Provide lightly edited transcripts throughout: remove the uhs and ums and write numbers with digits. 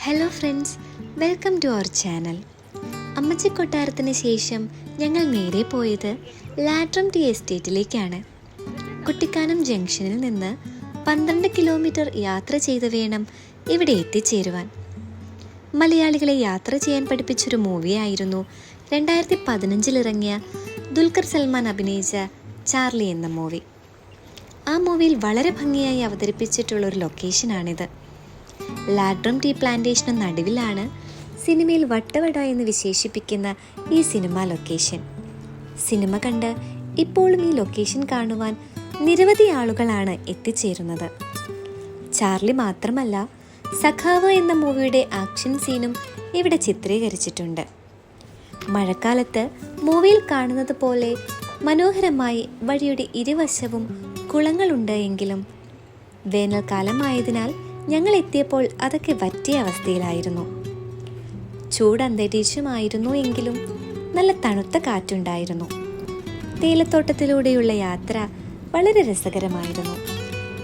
Hello friends, welcome to our channel. അമ്മച്ചി കൊട്ടാരത്തിന് ശേഷം ഞങ്ങൾ നേരെ പോയത് ലാട്രം ടീ എസ്റ്റേറ്റിലേക്കാണ്. കുട്ടിക്കാനം ജംഗ്ഷനിൽ നിന്ന് 12 കിലോമീറ്റർ യാത്ര ചെയ്ത് വേണം ഇവിടെ എത്തിച്ചേരുവാൻ. മലയാളികളെ യാത്ര ചെയ്യാൻ പഠിപ്പിച്ചൊരു മൂവിയായിരുന്നു 2015 ഇറങ്ങിയ ദുൽഖർ സൽമാൻ അഭിനയിച്ച ചാർലി എന്ന മൂവി. ആ മൂവിയിൽ വളരെ ഭംഗിയായി അവതരിപ്പിച്ചിട്ടുള്ളൊരു ലൊക്കേഷനാണിത്. ലാട്രം ടീ പ്ലാന്റേഷന് നടുവിലാണ് സിനിമയിൽ വട്ടവട എന്ന് വിശേഷിപ്പിക്കുന്ന ഈ സിനിമ ലൊക്കേഷൻ. സിനിമ കണ്ട് ഇപ്പോഴും ഈ ലൊക്കേഷൻ കാണുവാൻ നിരവധി ആളുകളാണ് എത്തിച്ചേരുന്നത്. ചാർലി മാത്രമല്ല, സഖാവ് എന്ന മൂവിയുടെ ആക്ഷൻ സീനും ഇവിടെ ചിത്രീകരിച്ചിട്ടുണ്ട്. മഴക്കാലത്ത് മൂവിയിൽ കാണുന്നത് പോലെ മനോഹരമായി വഴിയുടെ ഇരുവശവും കുളങ്ങളുണ്ട് എങ്കിലും വേനൽക്കാലമായതിനാൽ ഞങ്ങൾ എത്തിയപ്പോൾ അതൊക്കെ വറ്റിയ അവസ്ഥയിലായിരുന്നു. ചൂടന്തരീക്ഷമായിരുന്നു എങ്കിലും നല്ല തണുത്ത കാറ്റുണ്ടായിരുന്നു. തേയിലത്തോട്ടത്തിലൂടെയുള്ള യാത്ര വളരെ രസകരമായിരുന്നു.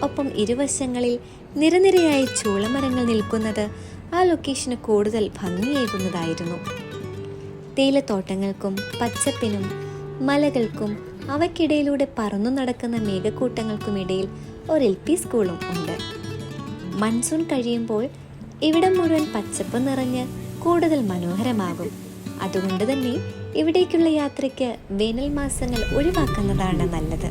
ഒപ്പം ഇരുവശങ്ങളിൽ നിരനിരയായി ചൂളമരങ്ങൾ നിൽക്കുന്നത് ആ ലൊക്കേഷന് കൂടുതൽ ഭംഗിയേകുന്നതായിരുന്നു. തേയിലത്തോട്ടങ്ങൾക്കും പച്ചപ്പിനും മലകൾക്കും അവയ്ക്കിടയിലൂടെ പറന്നു നടക്കുന്ന മേഘക്കൂട്ടങ്ങൾക്കുമിടയിൽ ഒരു LP സ്കൂളും ഉണ്ട്. മൺസൂൺ കഴിയുമ്പോൾ ഇവിടം മുഴുവൻ പച്ചപ്പ് നിറഞ്ഞ് കൂടുതൽ മനോഹരമാകും. അതുകൊണ്ട് തന്നെ ഇവിടേക്കുള്ള യാത്രയ്ക്ക് വേനൽ മാസങ്ങൾ ഒഴിവാക്കുന്നതാണ് നല്ലത്.